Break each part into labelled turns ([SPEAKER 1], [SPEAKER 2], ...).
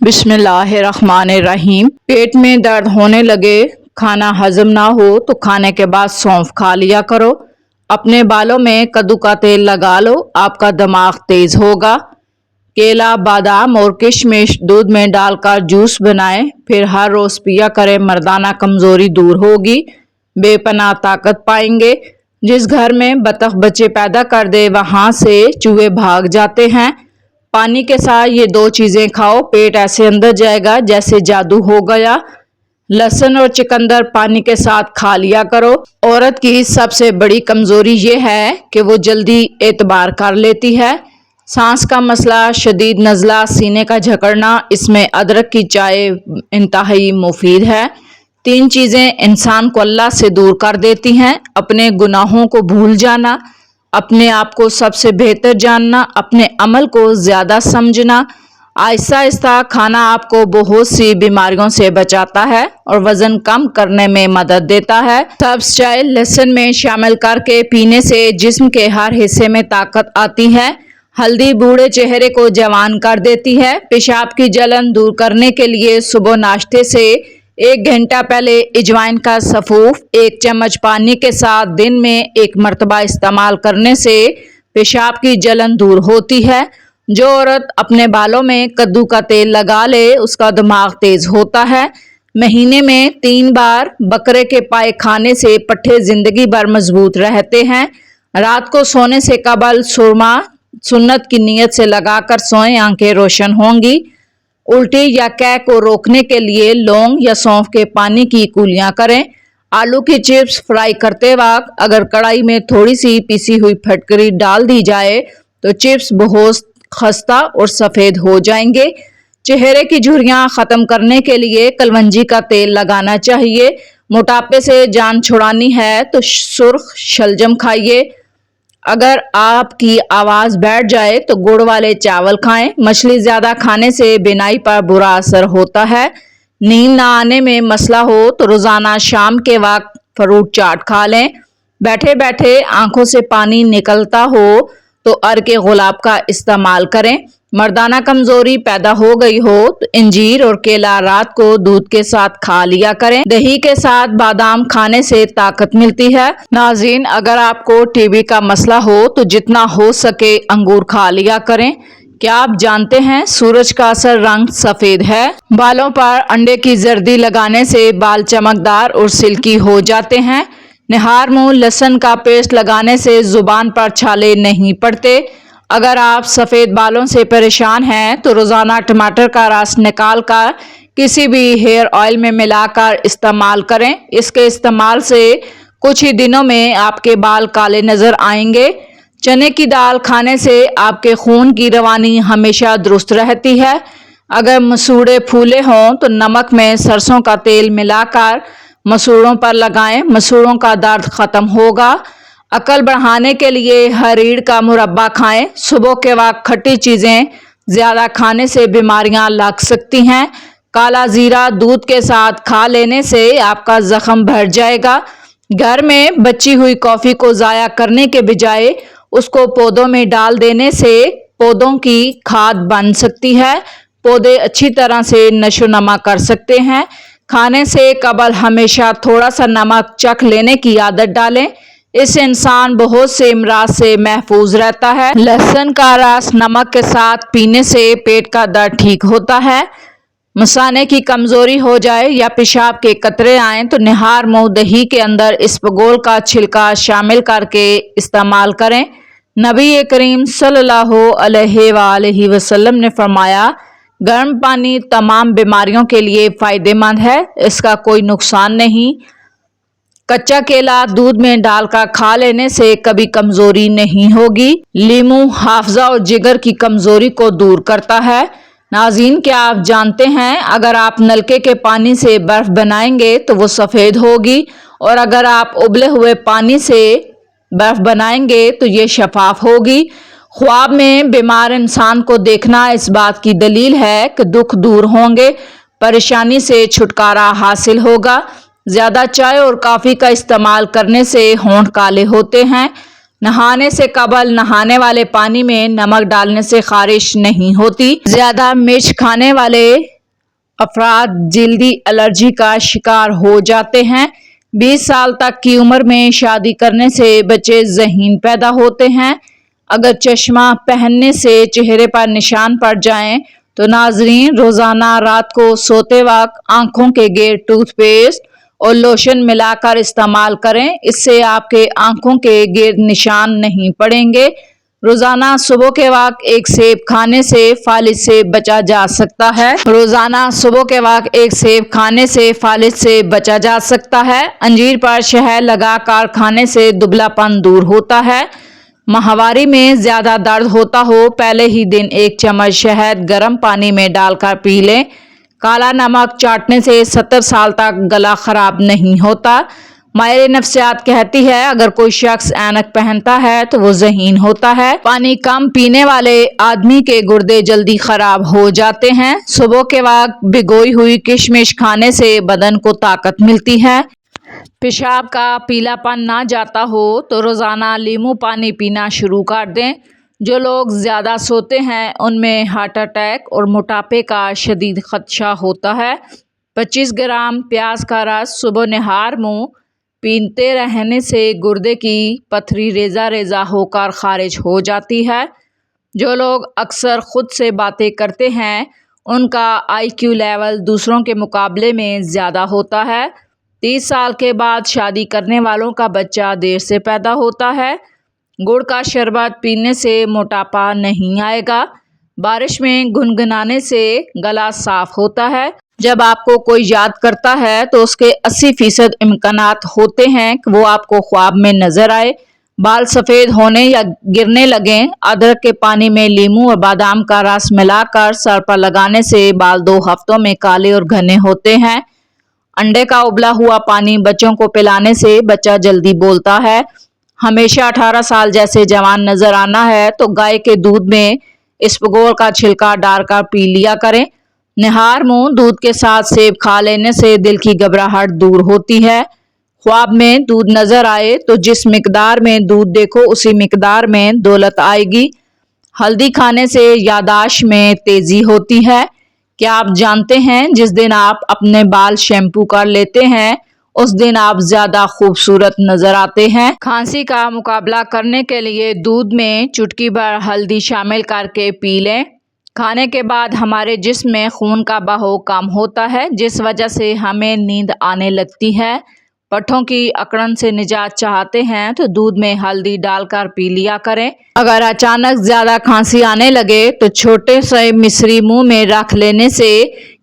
[SPEAKER 1] बिस्मिल्लाहिर्रहमानिर्रहीम। पेट में दर्द होने लगे, खाना हजम ना हो तो खाने के बाद सौंफ खा लिया करो। अपने बालों में कद्दू का तेल लगा लो, आपका दिमाग तेज होगा। केला, बादाम और किशमिश दूध में डालकर जूस बनाएं, फिर हर रोज पिया करें। मर्दाना कमजोरी दूर होगी, बेपनाह ताकत पाएंगे। जिस घर में बतख बच्चे पैदा कर दे वहां से चूहे भाग जाते हैं। पानी के साथ ये दो चीजें खाओ, पेट ऐसे अंदर जाएगा जैसे जादू हो गया। लहसुन और चुकंदर पानी के साथ खा लिया करो। औरत की सबसे बड़ी कमजोरी ये है कि वो जल्दी एतबार कर लेती है। सांस का मसला, शदीद नज़ला, सीने का झकड़ना, इसमें अदरक की चाय इंतहाई मुफीद है। 3 चीजें इंसान को अल्लाह से दूर कर देती हैं: अपने गुनाहों को भूल जाना, अपने आप को सबसे बेहतर जानना, अपने अमल को ज्यादा समझना। आहिस्ता आहिस्ता खाना आपको बहुत सी बीमारियों से बचाता है और वजन कम करने में मदद देता है। सब्ज चाय लहसुन में शामिल करके पीने से जिस्म के हर हिस्से में ताकत आती है। हल्दी बूढ़े चेहरे को जवान कर देती है। पेशाब की जलन दूर करने के लिए सुबह नाश्ते से 1 घंटा पहले अजवाइन का सफूफ 1 चम्मच पानी के साथ दिन में 1 मरतबा इस्तेमाल करने से पेशाब की जलन दूर होती है। जो औरत अपने बालों में कद्दू का तेल लगा ले उसका दिमाग तेज होता है। महीने में 3 बार बकरे के पाए खाने से पट्टे जिंदगी भर मजबूत रहते हैं। रात को सोने से कबल सुरमा सुन्नत की नीयत से लगाकर सोएं, आंखें रोशन होंगी। उल्टी या कै को रोकने के लिए लौंग या सौंफ के पानी की कुलियां करें। आलू की चिप्स फ्राई करते वक्त अगर कढ़ाई में थोड़ी सी पिसी हुई फटकरी डाल दी जाए तो चिप्स बहुत खस्ता और सफ़ेद हो जाएंगे। चेहरे की झुर्रियां ख़त्म करने के लिए कलवंजी का तेल लगाना चाहिए। मोटापे से जान छुड़ानी है तो सुर्ख शलजम खाइए। अगर आपकी आवाज़ बैठ जाए तो गुड़ वाले चावल खाएं। मछली ज़्यादा खाने से बिनाई पर बुरा असर होता है। नींद ना आने में मसला हो तो रोज़ाना शाम के वक्त फ्रूट चाट खा लें। बैठे बैठे आंखों से पानी निकलता हो तो अर्क गुलाब का इस्तेमाल करें। मर्दाना कमजोरी पैदा हो गई हो तो इंजीर और केला रात को दूध के साथ खा लिया करें। दही के साथ बादाम खाने से ताकत मिलती है। नाज़रीन, अगर आपको टीबी का मसला हो तो जितना हो सके अंगूर खा लिया करें। क्या आप जानते हैं सूरज का असर रंग सफेद है? बालों पर अंडे की जर्दी लगाने से बाल चमकदार और सिल्की हो जाते हैं। निहार मुंह लहसुन का पेस्ट लगाने से जुबान पर छाले नहीं पड़ते। अगर आप सफ़ेद बालों से परेशान हैं तो रोज़ाना टमाटर का रस निकाल कर किसी भी हेयर ऑयल में मिलाकर इस्तेमाल करें। इसके इस्तेमाल से कुछ ही दिनों में आपके बाल काले नज़र आएंगे। चने की दाल खाने से आपके खून की रवानी हमेशा दुरुस्त रहती है। अगर मसूड़े फूले हों तो नमक में सरसों का तेल मिलाकर मसूड़ों पर लगाएं, मसूड़ों का दर्द ख़त्म होगा। अकल बढ़ाने के लिए हरीड़ का मुरब्बा खाएं। सुबह के वक्त खट्टी चीज़ें ज़्यादा खाने से बीमारियां लग सकती हैं। काला ज़ीरा दूध के साथ खा लेने से आपका ज़ख्म भर जाएगा। घर में बची हुई कॉफ़ी को ज़ाया करने के बजाय उसको पौधों में डाल देने से पौधों की खाद बन सकती है। पौधे अच्छी तरह से नशो नमा कर सकते हैं। खाने से कबल हमेशा थोड़ा सा नमक चख लेने की आदत डालें। इससे इंसान बहुत से अमराज से महफूज रहता है। लहसुन का रस नमक के साथ पीने से पेट का दर्द ठीक होता है। मसाने की कमजोरी हो जाए या पेशाब के कतरे आए तो निहार मुंह दही के अंदर इसबगोल का छिलका शामिल करके इस्तेमाल करें। नबी करीम सल्लल्लाहु अलैहि वसल्लम ने फरमाया, गर्म पानी तमाम बीमारियों के लिए फ़ायदेमंद है, इसका कोई नुकसान नहीं। कच्चा केला दूध में डालकर खा लेने से कभी कमजोरी नहीं होगी। लीमू हाफजा और जिगर की कमजोरी को दूर करता है। नाज़रीन, क्या आप जानते हैं अगर आप नलके के पानी से बर्फ बनाएंगे तो वो सफ़ेद होगी, और अगर आप उबले हुए पानी से बर्फ बनाएंगे तो ये शफाफ होगी। ख्वाब में बीमार इंसान को देखना इस बात की दलील है कि दुख दूर होंगे, परेशानी से छुटकारा हासिल होगा। ज़्यादा चाय और कॉफ़ी का इस्तेमाल करने से होंठ काले होते हैं। नहाने से कबल नहाने वाले पानी में नमक डालने से खारिश नहीं होती। ज्यादा मिर्च खाने वाले अफराद जल्दी एलर्जी का शिकार हो जाते हैं। 20 साल तक की उम्र में शादी करने से बच्चे ज़हीन पैदा होते हैं। अगर चश्मा पहनने से चेहरे पर निशान पड़ जाएं तो नाजरीन रोज़ाना रात को सोते वक्त आंखों के गिर्द टूथपेस्ट और लोशन मिलाकर इस्तेमाल करें। इससे आपके आंखों के गिर्द निशान नहीं पड़ेंगे। रोजाना सुबह के वक्त एक सेब खाने से फालिज से बचा जा सकता है। रोजाना सुबह के वक्त एक सेब खाने से फालिज से बचा जा सकता है। अंजीर पर शहद लगाकर खाने से दुबलापन दूर होता है। माहवारी में ज्यादा दर्द होता हो, पहले ही दिन एक चम्मच शहद गर्म पानी में डालकर पी लें। काला नमक चाटने से 70 साल तक गला खराब नहीं होता। माहिर नफ्सियात कहती है अगर कोई शख्स ऐनक पहनता है तो वो ज़हीन होता है। पानी कम पीने वाले आदमी के गुर्दे जल्दी खराब हो जाते हैं। सुबह के वक्त भिगोई हुई किशमिश खाने से बदन को ताकत मिलती है। पेशाब का पीलापन ना जाता हो तो रोज़ाना नींबू पानी पीना शुरू कर दें। जो लोग ज़्यादा सोते हैं उनमें हार्ट अटैक और मोटापे का शदीद खदशा होता है। 25 ग्राम प्याज का रस सुबह निहार मुँह पीते रहने से गुर्दे की पथरी रेजा रेजा होकर खारिज हो जाती है। जो लोग अक्सर खुद से बातें करते हैं उनका IQ लेवल दूसरों के मुकाबले में ज़्यादा होता है। 30 साल के बाद शादी करने वालों का बच्चा देर से पैदा होता है। गुड़ का शरबत पीने से मोटापा नहीं आएगा। बारिश में गुनगुनाने से गला साफ होता है। जब आपको कोई याद करता है तो उसके 80% इम्कानात होते हैं कि वो आपको ख्वाब में नजर आए। बाल सफ़ेद होने या गिरने लगें, अदरक के पानी में नींबू और बादाम का रस मिलाकर सर पर लगाने से बाल 2 हफ्तों में काले और घने होते हैं। अंडे का उबला हुआ पानी बच्चों को पिलाने से बच्चा जल्दी बोलता है। हमेशा 18 साल जैसे जवान नजर आना है तो गाय के दूध में इसबगोल का छिलका डालकर पी लिया करें। निहार मुंह दूध के साथ सेब खा लेने से दिल की घबराहट दूर होती है। ख्वाब में दूध नजर आए तो जिस मिकदार में दूध देखो उसी मिकदार में दौलत आएगी। हल्दी खाने से यादाश्त में तेजी होती है। क्या आप जानते हैं जिस दिन आप अपने बाल शैम्पू कर लेते हैं उस दिन आप ज्यादा खूबसूरत नजर आते हैं। खांसी का मुकाबला करने के लिए दूध में चुटकी भर हल्दी शामिल करके पी लें। खाने के बाद हमारे जिस्म में खून का बहाव कम होता है जिस वजह से हमें नींद आने लगती है। पट्ठों की अकड़न से निजात चाहते हैं तो दूध में हल्दी डालकर पी लिया करें। अगर अचानक ज़्यादा खांसी आने लगे तो छोटे से मिश्री मुंह में रख लेने से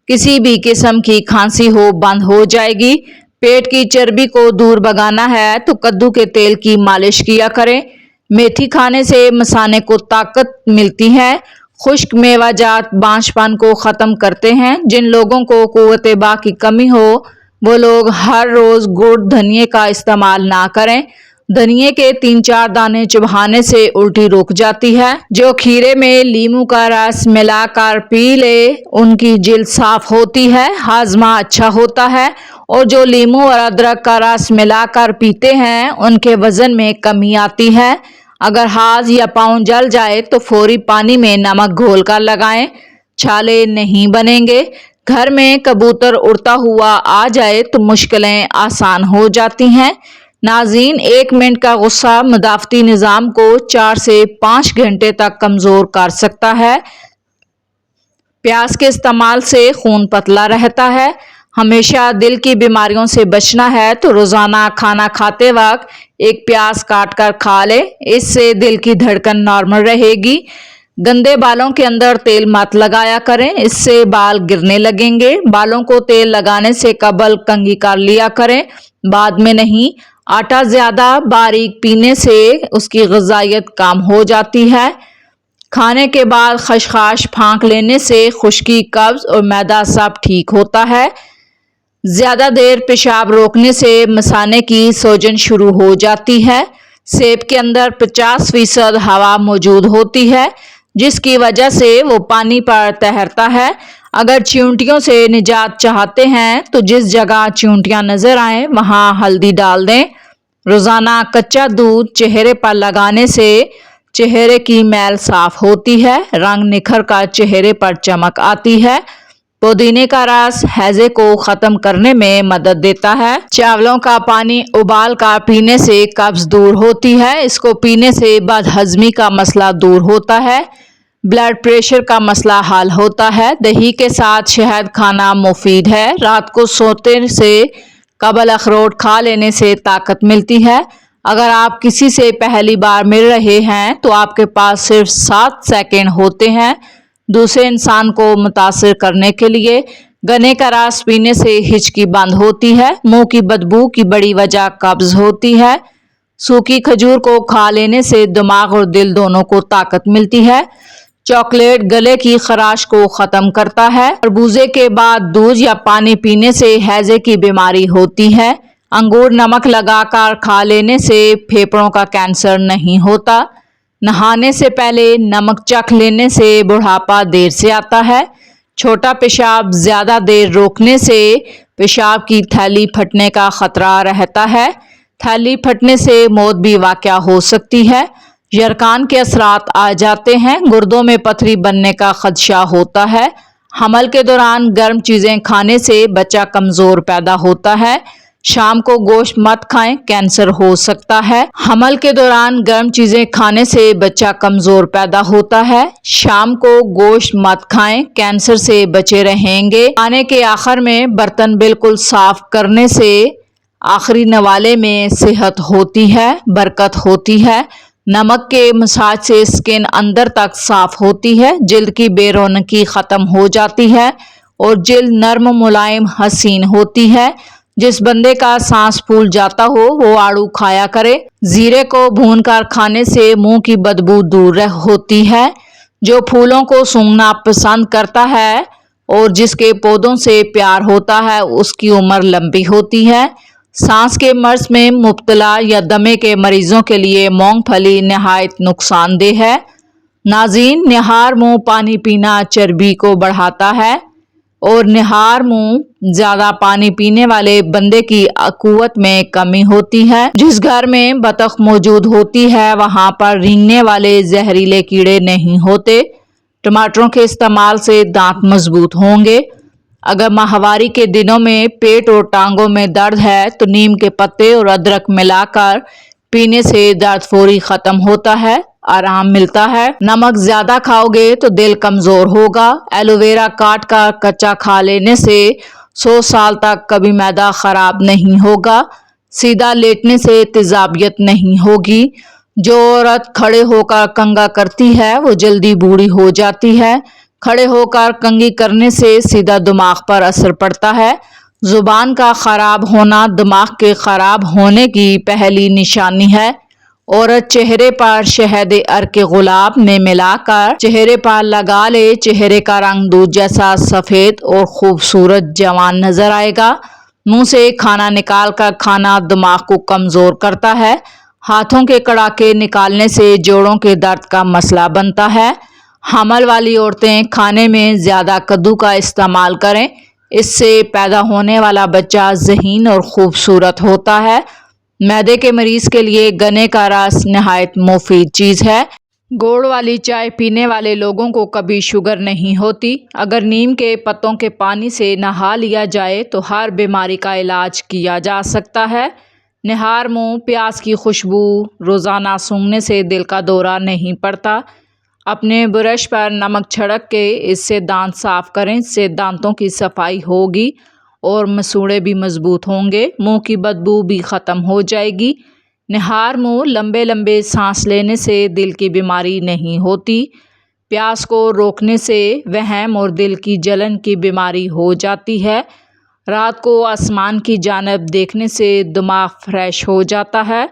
[SPEAKER 1] किसी भी किस्म की खांसी हो बंद हो जाएगी। पेट की चर्बी को दूर भगाना है तो कद्दू के तेल की मालिश किया करें। मेथी खाने से मसाने को ताकत मिलती है। खुश्क मेवाजात बांझपन को ख़त्म करते हैं। जिन लोगों को क़ुव्वत बा की कमी हो वो लोग हर रोज़ गुड़ धनिए का इस्तेमाल ना करें। धनिए के 3-4 दाने चबाने से उल्टी रुक जाती है। जो खीरे में नींबू का रस मिलाकर पी ले उनकी जिल्द साफ होती है, हाजमा अच्छा होता है। और जो नींबू और अदरक का रस मिलाकर पीते हैं उनके वज़न में कमी आती है। अगर हाथ या पाँव जल जाए तो फौरी पानी में नमक घोल कर लगाएं, छाले नहीं बनेंगे। घर में कबूतर उड़ता हुआ आ जाए तो मुश्किलें आसान हो जाती हैं। नाज़रीन, 1 मिनट का गुस्सा मुदाफ़ती निज़ाम को 4 से 5 घंटे तक कमज़ोर कर सकता है। प्याज के इस्तेमाल से खून पतला रहता है। हमेशा दिल की बीमारियों से बचना है तो रोज़ाना खाना खाते वक्त एक प्याज काट कर खा ले, इससे दिल की धड़कन नॉर्मल रहेगी। गंदे बालों के अंदर तेल मत लगाया करें, इससे बाल गिरने लगेंगे। बालों को तेल लगाने से कबल कंघी कर लिया करें, बाद में नहीं। आटा ज़्यादा बारीक पीने से उसकी ग़िज़ाइयत कम हो जाती है। खाने के बाद खशखाश फाँक लेने से खुश्की, कब्ज़ और मैदा सब ठीक होता है। ज़्यादा देर पेशाब रोकने से मसाने की सूजन शुरू हो जाती है। सेब के अंदर 50% हवा मौजूद होती है जिसकी वजह से वो पानी पर तैरता है। अगर चींटियों से निजात चाहते हैं तो जिस जगह चींटियां नजर आए वहां हल्दी डाल दें। रोजाना कच्चा दूध चेहरे पर लगाने से चेहरे की मैल साफ होती है, रंग निखर कर चेहरे पर चमक आती है। पुदीने का रस हैजे को खत्म करने में मदद देता है। चावलों का पानी उबाल कर पीने से कब्ज दूर होती है। इसको पीने से बदहजमी का मसला दूर होता है। ब्लड प्रेशर का मसला हल होता है। दही के साथ शहद खाना मुफीद है। रात को सोते से कबल अखरोट खा लेने से ताकत मिलती है। अगर आप किसी से पहली बार मिल रहे हैं तो आपके पास सिर्फ 7 सेकंड होते हैं दूसरे इंसान को मुतासिर करने के लिए। गन्ने का रस पीने से हिचकी बंद होती है। मुंह की बदबू की बड़ी वजह कब्ज होती है। सूखी खजूर को खा लेने से दिमाग और दिल दोनों को ताकत मिलती है। चॉकलेट गले की खराश को खत्म करता है। तरबूजे के बाद दूध या पानी पीने से हैजे की बीमारी होती है। अंगूर नमक लगाकर खा लेने से फेफड़ों का कैंसर नहीं होता। नहाने से पहले नमक चख लेने से बुढ़ापा देर से आता है। छोटा पेशाब ज्यादा देर रोकने से पेशाब की थैली फटने का खतरा रहता है। थैली फटने से मौत भी वाक़या हो सकती है। यरकान के असरात आ जाते हैं। गुर्दों में पथरी बनने का खदशा होता है। हमल के दौरान गर्म चीज़ें खाने से बच्चा कमज़ोर पैदा होता है। शाम को गोश्त मत खाएं, कैंसर हो सकता है। हमल के दौरान गर्म चीजें खाने से बच्चा कमजोर पैदा होता है। शाम को गोश्त मत खाएं, कैंसर से बचे रहेंगे। खाने के आखिर में बर्तन बिल्कुल साफ करने से आखिरी नवाले में सेहत होती है, बरकत होती है। नमक के मसाज से स्किन अंदर तक साफ होती है। जिल्द की बेरौनकी खत्म हो जाती है और जिल्द नर्म मुलायम हसीन होती है। जिस बंदे का सांस फूल जाता हो वो आड़ू खाया करे। जीरे को भूनकर खाने से मुंह की बदबू दूर होती है। जो फूलों को सूंघना पसंद करता है और जिसके पौधों से प्यार होता है उसकी उम्र लंबी होती है। सांस के मर्ज में मुब्तला या दमे के मरीजों के लिए मूंगफली नहायत नुकसानदेह है। नाज़रीन, निहार मुंह पानी पीना चर्बी को बढ़ाता है और निहार मुंह ज्यादा पानी पीने वाले बंदे की कुव्वत में कमी होती है। जिस घर में बतख मौजूद होती है वहां पर रेंगने वाले जहरीले कीड़े नहीं होते। टमाटरों के इस्तेमाल से दांत मजबूत होंगे। अगर माहवारी के दिनों में पेट और टांगों में दर्द है तो नीम के पत्ते और अदरक मिलाकर पीने से दर्द फौरी खत्म होता है, आराम मिलता है। नमक ज्यादा खाओगे तो दिल कमजोर होगा। एलोवेरा काट कर कच्चा खा लेने से 100 साल तक कभी मैदा खराब नहीं होगा। सीधा लेटने से तेजाबियत नहीं होगी। जो औरत खड़े होकर कंघा करती है वो जल्दी बूढ़ी हो जाती है। खड़े होकर कंघी करने से सीधा दिमाग पर असर पड़ता है। जुबान का खराब होना दिमाग के खराब होने की पहली निशानी है। औरत चेहरे पर शहद अर्क गुलाब में मिलाकर चेहरे पर लगा ले, चेहरे का रंग दूध जैसा सफेद और खूबसूरत जवान नजर आएगा। मुंह से खाना निकाल कर खाना दिमाग को कमजोर करता है। हाथों के कड़ाके निकालने से जोड़ों के दर्द का मसला बनता है। हमल वाली औरतें खाने में ज्यादा कद्दू का इस्तेमाल करें, इससे पैदा होने वाला बच्चा ज़हीन और खूबसूरत होता है। मैदे के मरीज के लिए गन्ने का रस नहायत मुफीद चीज़ है। गुड़ वाली चाय पीने वाले लोगों को कभी शुगर नहीं होती। अगर नीम के पत्तों के पानी से नहा लिया जाए तो हर बीमारी का इलाज किया जा सकता है। निहार मुंह प्याज की खुशबू रोज़ाना सूंघने से दिल का दौरा नहीं पड़ता। अपने ब्रश पर नमक छिड़क के इससे दांत साफ करें, इससे दांतों की सफाई होगी और मसूड़े भी मजबूत होंगे। मुंह की बदबू भी ख़त्म हो जाएगी। निहार मुंह लंबे लंबे सांस लेने से दिल की बीमारी नहीं होती। प्यास को रोकने से वहम और दिल की जलन की बीमारी हो जाती है। रात को आसमान की जानब देखने से दिमाग फ्रेश हो जाता है।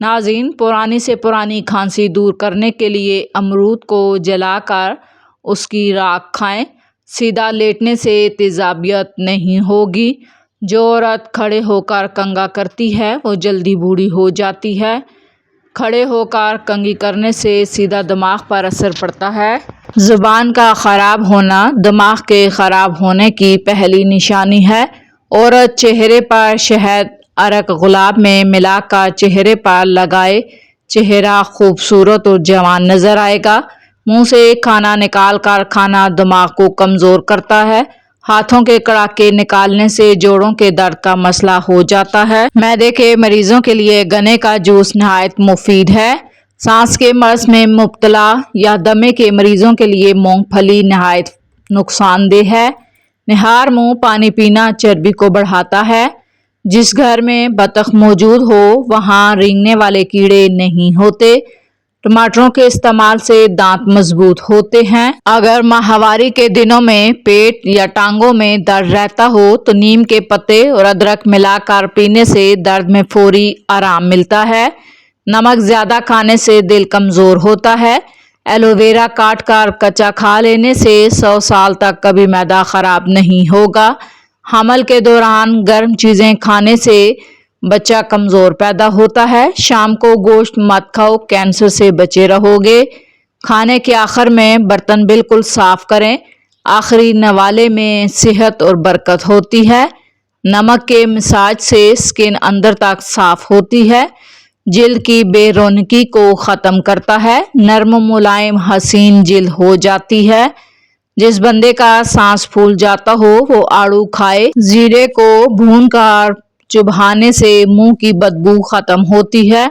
[SPEAKER 1] नाज़रीन, पुरानी से पुरानी खांसी दूर करने के लिए अमरूद को जलाकर उसकी राख खाएं। सीधा लेटने से तेजाबियत नहीं होगी। जो औरत खड़े होकर कंघा करती है वो जल्दी बूढ़ी हो जाती है। खड़े होकर कंघी करने से सीधा दिमाग पर असर पड़ता है। ज़ुबान का ख़राब होना दिमाग के ख़राब होने की पहली निशानी है। औरत चेहरे पर शहद अरक गुलाब में मिलाकर चेहरे पर लगाए, चेहरा खूबसूरत और जवान नज़र आएगा। मुंह से खाना निकाल कर खाना दिमाग को कमज़ोर करता है। ہاتھوں کے کڑاکے نکالنے سے جوڑوں کے درد کا مسئلہ ہو جاتا ہے۔ معدے کے مریضوں کے لیے گنے کا جوس نہایت مفید ہے۔ سانس کے مرض میں مبتلا یا دمے کے مریضوں کے لیے مونگ پھلی نہایت نقصان دہ ہے۔ نہار منہ پانی پینا چربی کو بڑھاتا ہے۔ جس گھر میں بطخ موجود ہو وہاں رینگنے والے کیڑے نہیں ہوتے۔ ٹماٹروں کے استعمال سے دانت مضبوط ہوتے ہیں۔ اگر ماہواری کے دنوں میں پیٹ یا ٹانگوں میں درد رہتا ہو تو نیم کے پتے اور ادرک ملا کر پینے سے درد میں فوری آرام ملتا ہے۔ نمک زیادہ کھانے سے دل کمزور ہوتا ہے۔ ایلو ویرا کاٹ کر کچا کھا لینے سے 100 سال تک کبھی معدہ خراب نہیں ہوگا۔ حمل کے دوران گرم چیزیں کھانے سے بچہ کمزور پیدا ہوتا ہے۔ شام کو گوشت مت کھاؤ، کینسر سے بچے رہو گے۔ کھانے کے آخر میں برتن بالکل صاف کریں۔ آخری نوالے میں صحت اور برکت ہوتی ہے۔ نمک کے مساج سے سکن اندر تک صاف ہوتی ہے۔ جلد کی بے رونقی کو ختم کرتا ہے۔ نرم و ملائم حسین جلد ہو جاتی ہے۔ جس بندے کا سانس پھول جاتا ہو وہ آڑو کھائے۔ زیرے کو بھون کر چبھانے سے منہ کی بدبو ختم ہوتی ہے۔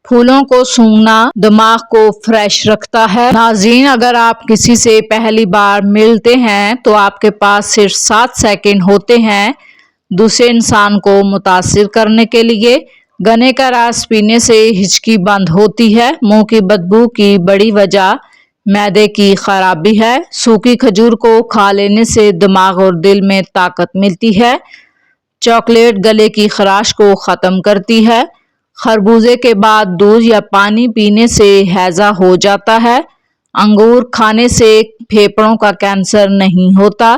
[SPEAKER 1] پھولوں کو سونگھنا دماغ کو فریش رکھتا ہے۔ ناظرین، اگر آپ کسی سے پہلی بار ملتے ہیں تو آپ کے پاس صرف 7 سیکنڈ ہوتے ہیں دوسرے انسان کو متاثر کرنے کے لیے۔ گنے کا رس پینے سے ہچکی بند ہوتی ہے۔ منہ کی بدبو کی بڑی وجہ معدے کی خرابی ہے۔ سوکھی کھجور کو کھا لینے سے دماغ اور دل میں طاقت ملتی ہے۔ چاکلیٹ گلے کی خراش کو ختم کرتی ہے۔ خربوزے کے بعد دودھ یا پانی پینے سے ہیضہ ہو جاتا ہے۔ انگور کھانے سے پھیپھڑوں کا کینسر نہیں ہوتا۔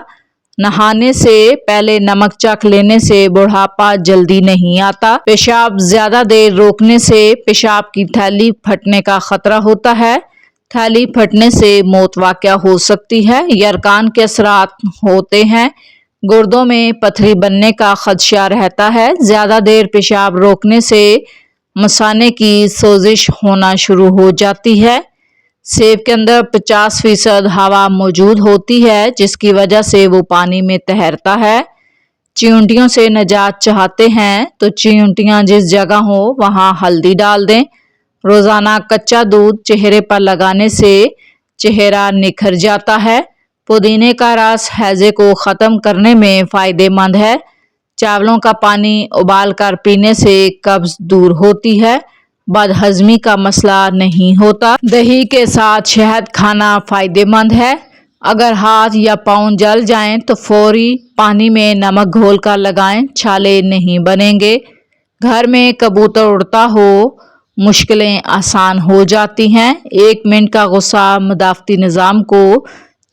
[SPEAKER 1] نہانے سے پہلے نمک چکھ لینے سے بڑھاپا جلدی نہیں آتا۔ پیشاب زیادہ دیر روکنے سے پیشاب کی تھیلی پھٹنے کا خطرہ ہوتا ہے۔ تھیلی پھٹنے سے موت واقع ہو سکتی ہے۔ یرقان کے اثرات ہوتے ہیں۔ گردوں میں پتھری بننے کا خدشہ رہتا ہے۔ زیادہ دیر پیشاب روکنے سے مثانے کی سوزش ہونا شروع ہو جاتی ہے۔ سیب کے اندر 50% ہوا موجود ہوتی ہے جس کی وجہ سے وہ پانی میں تیرتا ہے۔ چیونٹیوں سے نجات چاہتے ہیں تو چیونٹیاں جس جگہ ہو وہاں ہلدی ڈال دیں۔ روزانہ کچا دودھ چہرے پر لگانے سے چہرہ نکھر جاتا ہے۔ پودینے کا رس ہیضے کو ختم کرنے میں فائدہ مند ہے۔ چاولوں کا پانی ابال کر پینے سے قبض دور ہوتی ہے۔ بد ہضمی کا مسئلہ نہیں ہوتا۔ دہی کے ساتھ شہد کھانا فائدہ مند ہے۔ اگر ہاتھ یا پاؤں جل جائیں تو فوری پانی میں نمک گھول کر لگائیں، چھالے نہیں بنیں گے۔ گھر میں کبوتر اڑتا ہو مشکلیں آسان ہو جاتی ہیں۔ 1 منٹ کا غصہ مدافعتی نظام کو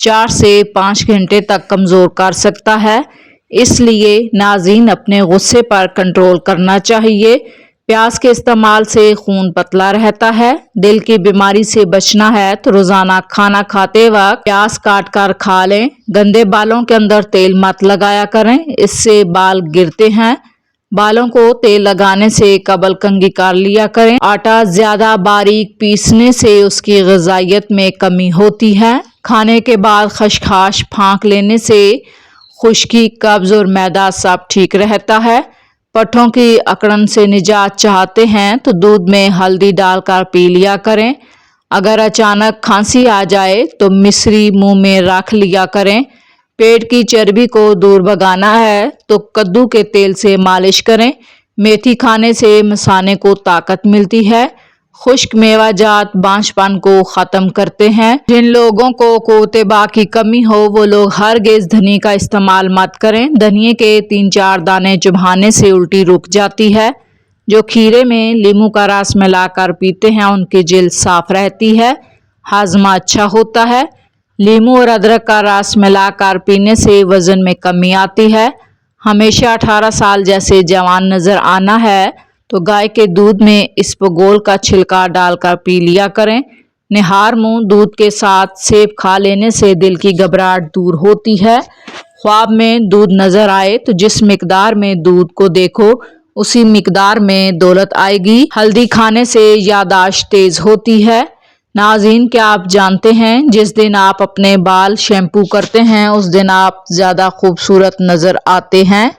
[SPEAKER 1] 4 سے 5 گھنٹے تک کمزور کر سکتا ہے۔ اس لیے ناظرین اپنے غصے پر کنٹرول کرنا چاہیے۔ پیاز کے استعمال سے خون پتلا رہتا ہے۔ دل کی بیماری سے بچنا ہے تو روزانہ کھانا کھاتے وقت پیاز کاٹ کر کھا لیں۔ گندے بالوں کے اندر تیل مت لگایا کریں، اس سے بال گرتے ہیں۔ بالوں کو تیل لگانے سے قبل کنگھی کر لیا کریں۔ آٹا زیادہ باریک پیسنے سے اس کی غذائیت میں کمی ہوتی ہے۔ کھانے کے بعد خشخاش پھانک لینے سے خشکی، قبض اور معدہ سب ٹھیک رہتا ہے۔ پٹھوں کی اکڑن سے نجات چاہتے ہیں تو دودھ میں ہلدی ڈال کر پی لیا کریں۔ اگر اچانک کھانسی آ جائے تو مصری منہ میں رکھ لیا کریں۔ پیٹ کی چربی کو دور بھگانا ہے تو کدو کے تیل سے مالش کریں۔ میتھی کھانے سے مثانے کو طاقت ملتی ہے۔ خشک میوہ جات بانجھ پن کو ختم کرتے ہیں۔ جن لوگوں کو قوت باء کی کمی ہو وہ لوگ ہرگز دھنی کا استعمال مت کریں۔ دھنیے کے 3-4 دانے چبھانے سے الٹی رک جاتی ہے۔ جو کھیرے میں لیموں کا رس ملا کر پیتے ہیں ان کی جلد صاف رہتی ہے، ہاضمہ اچھا ہوتا ہے۔ لیموں اور ادرک کا رس ملا کر پینے سے وزن میں کمی آتی ہے۔ ہمیشہ 18 سال جیسے جوان نظر آنا ہے تو گائے کے دودھ میں اسپغول کا چھلکا ڈال کر پی لیا کریں۔ نہار منہ دودھ کے ساتھ سیب کھا لینے سے دل کی گھبراہٹ دور ہوتی ہے۔ خواب میں دودھ نظر آئے تو جس مقدار میں دودھ کو دیکھو اسی مقدار میں دولت آئے گی۔ ہلدی کھانے سے یادداشت تیز ہوتی ہے۔ नाज़रीन, क्या आप जानते हैं जिस दिन आप अपने बाल शैम्पू करते हैं उस दिन आप ज़्यादा खूबसूरत नज़र आते हैं।